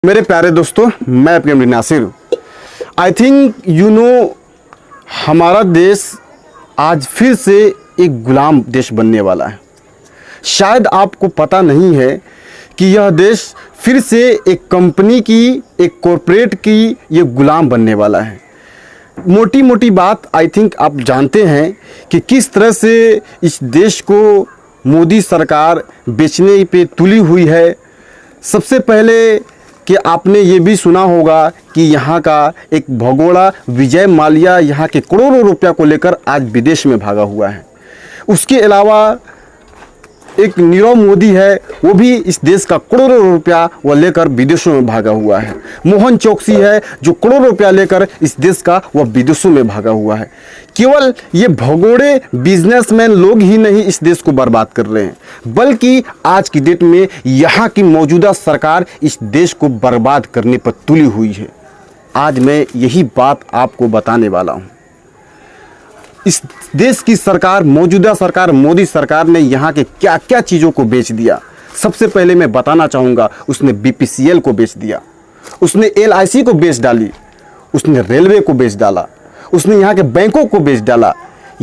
मेरे प्यारे दोस्तों, मैं आपके अमरीन नासिर। आई थिंक हमारा देश आज फिर से एक गुलाम देश बनने वाला है। शायद आपको पता नहीं है कि यह देश फिर से एक कंपनी की, एक कॉरपोरेट की ये गुलाम बनने वाला है। मोटी मोटी बात आई थिंक आप जानते हैं कि किस तरह से इस देश को मोदी सरकार बेचने पे तुली हुई है। सबसे पहले कि आपने ये भी सुना होगा कि यहाँ का एक भगोड़ा विजय माल्या यहाँ के करोड़ों रुपया को लेकर आज विदेश में भागा हुआ है। उसके अलावा एक नीरव मोदी है, वो भी इस देश का करोड़ों रुपया वो लेकर विदेशों में भागा हुआ है। मोहन चौकसी है जो करोड़ों रुपया लेकर इस देश का वह विदेशों में भागा हुआ है। केवल ये भगोड़े बिजनेसमैन लोग ही नहीं इस देश को बर्बाद कर रहे हैं, बल्कि आज की डेट में यहाँ की मौजूदा सरकार इस देश को बर्बाद करने पर तुली हुई है। आज मैं यही बात आपको बताने वाला हूँ। इस देश की सरकार, मौजूदा सरकार, मोदी सरकार ने यहाँ के क्या क्या चीज़ों को बेच दिया। सबसे पहले मैं बताना चाहूँगा, उसने BPCL को बेच दिया, उसने LIC को बेच डाली, उसने रेलवे को बेच डाला, उसने यहाँ के बैंकों को बेच डाला।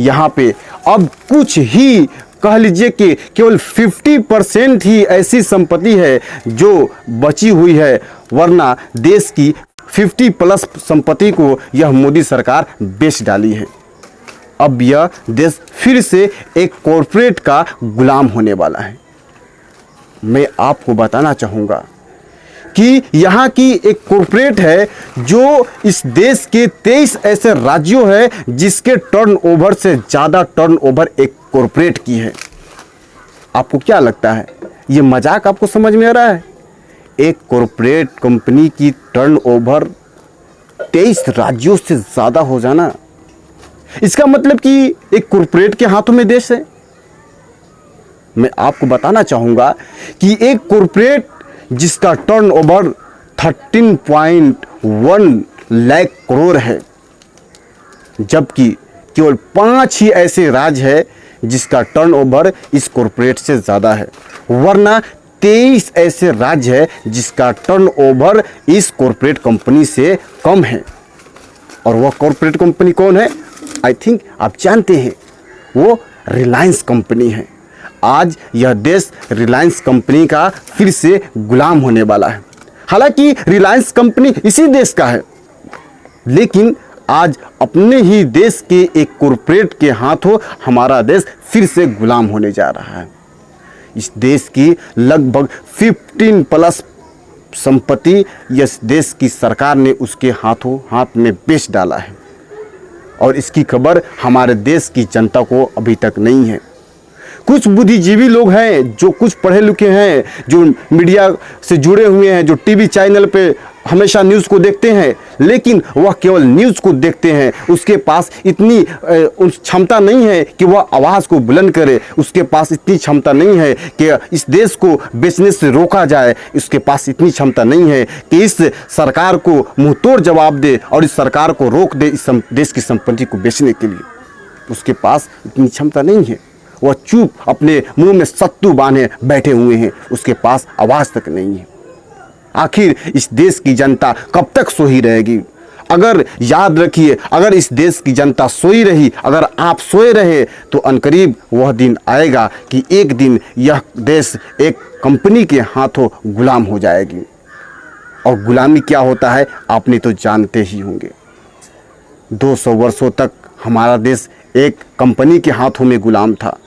यहाँ पे अब कुछ ही कह लीजिए कि केवल 50% ही ऐसी संपत्ति है जो बची हुई है, वरना देश की 50+ संपत्ति को यह मोदी सरकार बेच डाली है। अब यह देश फिर से एक कॉरपोरेट का गुलाम होने वाला है। मैं आपको बताना चाहूँगा कि यहाँ की एक कॉरपोरेट है जो इस देश के 23 ऐसे राज्यों है जिसके टर्नओवर से ज़्यादा टर्नओवर एक कॉरपोरेट की है। आपको क्या लगता है, ये मजाक आपको समझ में आ रहा है? एक कॉरपोरेट कंपनी की टर्नओवर 23 राज्यों से ज़्यादा हो जाना, इसका मतलब कि एक कॉरपोरेट के हाथों में देश है। मैं आपको बताना चाहूंगा कि एक कॉरपोरेट जिसका टर्नओवर 13.1 लाख करोड़ है, जबकि केवल 5 ही ऐसे राज्य है जिसका टर्नओवर इस कॉरपोरेट से ज़्यादा है, वरना 23 ऐसे राज्य है जिसका टर्नओवर इस कॉरपोरेट कंपनी से कम है। और वह कॉरपोरेट कंपनी कौन है? आई थिंक आप जानते हैं, वो रिलायंस कंपनी है। आज यह देश रिलायंस कंपनी का फिर से गुलाम होने वाला है। हालांकि रिलायंस कंपनी इसी देश का है, लेकिन आज अपने ही देश के एक कॉरपोरेट के हाथों हमारा देश फिर से गुलाम होने जा रहा है। इस देश की लगभग 15+ संपत्ति इस देश की सरकार ने उसके हाथ में बेच डाला है, और इसकी खबर हमारे देश की जनता को अभी तक नहीं है। कुछ बुद्धिजीवी लोग हैं जो कुछ पढ़े लिखे हैं, जो मीडिया से जुड़े हुए हैं, जो टीवी चैनल पे हमेशा न्यूज़ को देखते हैं, लेकिन वह केवल न्यूज़ को देखते हैं। उसके पास इतनी क्षमता नहीं है कि वह आवाज़ को बुलंद करे, उसके पास इतनी क्षमता नहीं है कि इस देश को बेचने से रोका जाए, उसके पास इतनी क्षमता नहीं है कि इस सरकार को मुंहतोड़ जवाब दे और इस सरकार को रोक दे इस देश की संपत्ति को बेचने के लिए। उसके पास इतनी क्षमता नहीं है। वह चुप अपने मुंह में सत्तू बांधे बैठे हुए हैं, उसके पास आवाज़ तक नहीं है। आखिर इस देश की जनता कब तक सोई रहेगी? अगर याद रखिए, अगर इस देश की जनता सोई रही, अगर आप सोए रहे, तो अनकरीब वह दिन आएगा कि एक दिन यह देश एक कंपनी के हाथों गुलाम हो जाएगी। और गुलामी क्या होता है आपने तो जानते ही होंगे। 200 वर्षों तक हमारा देश एक कंपनी के हाथों में गुलाम था।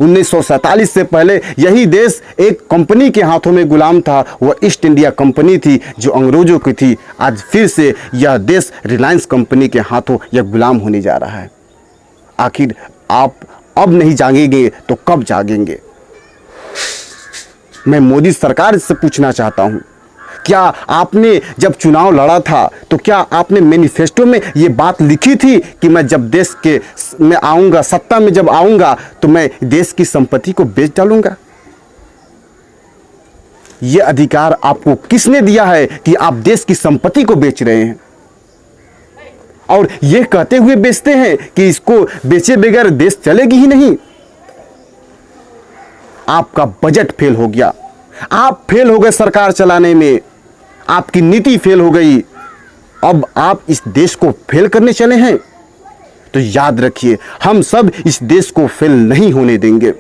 1947 से पहले यही देश एक कंपनी के हाथों में गुलाम था, वह ईस्ट इंडिया कंपनी थी जो अंग्रेजों की थी। आज फिर से यह देश रिलायंस कंपनी के हाथों यह गुलाम होने जा रहा है। आखिर आप अब नहीं जागेंगे तो कब जागेंगे? मैं मोदी सरकार से पूछना चाहता हूँ, क्या आपने जब चुनाव लड़ा था तो क्या आपने मैनिफेस्टो में ये बात लिखी थी कि मैं जब देश के में आऊँगा, सत्ता में जब आऊँगा, तो मैं देश की संपत्ति को बेच डालूंगा? ये अधिकार आपको किसने दिया है कि आप देश की संपत्ति को बेच रहे हैं? और ये कहते हुए बेचते हैं कि इसको बेचे बगैर देश चलेगी ही नहीं। आपका बजट फेल हो गया, आप फेल हो गए सरकार चलाने में, आपकी नीति फेल हो गई, अब आप इस देश को फेल करने चले हैं। तो याद रखिए, हम सब इस देश को फेल नहीं होने देंगे।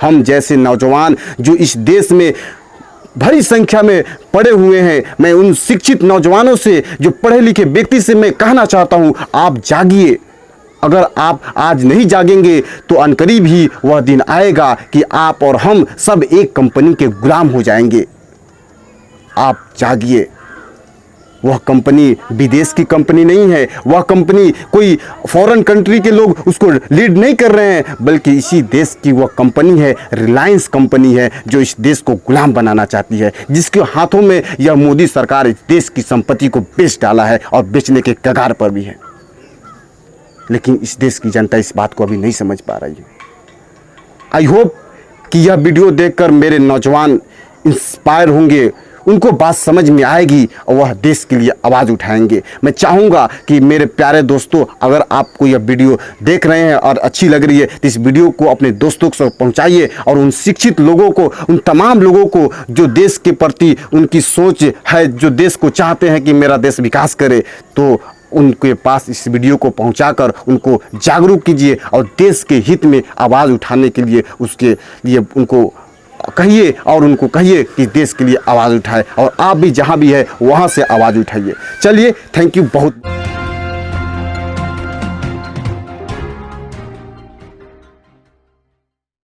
हम जैसे नौजवान जो इस देश में बड़ी संख्या में पढ़े हुए हैं, मैं उन शिक्षित नौजवानों से, जो पढ़े लिखे व्यक्ति से मैं कहना चाहता हूं, आप जागिए। अगर आप आज नहीं जागेंगे तो अनकरीब ही वह दिन आएगा कि आप और हम सब एक कंपनी के गुलाम हो जाएंगे। आप जागिए। वह कंपनी विदेश की कंपनी नहीं है, वह कंपनी कोई फॉरेन कंट्री के लोग उसको लीड नहीं कर रहे हैं, बल्कि इसी देश की वह कंपनी है, रिलायंस कंपनी है, जो इस देश को गुलाम बनाना चाहती है, जिसके हाथों में यह मोदी सरकार इस देश की संपत्ति को बेच डाला है और बेचने के कगार पर भी है। लेकिन इस देश की जनता इस बात को अभी नहीं समझ पा रही है। आई होप कि यह वीडियो देखकर मेरे नौजवान इंस्पायर होंगे, उनको बात समझ में आएगी और वह देश के लिए आवाज़ उठाएंगे। मैं चाहूँगा कि मेरे प्यारे दोस्तों, अगर आपको यह वीडियो देख रहे हैं और अच्छी लग रही है तो इस वीडियो को अपने दोस्तों को पहुँचाइए और उन शिक्षित लोगों को, उन तमाम लोगों को जो देश के प्रति उनकी सोच है, जो देश को चाहते हैं कि मेरा देश विकास करे, तो उनके पास इस वीडियो को पहुंचाकर उनको जागरूक कीजिए और देश के हित में आवाज़ उठाने के लिए उसके लिए उनको कहिए और उनको कहिए कि देश के लिए आवाज़ उठाए, और आप भी जहां भी है वहां से आवाज़ उठाइए। चलिए, थैंक यू बहुत।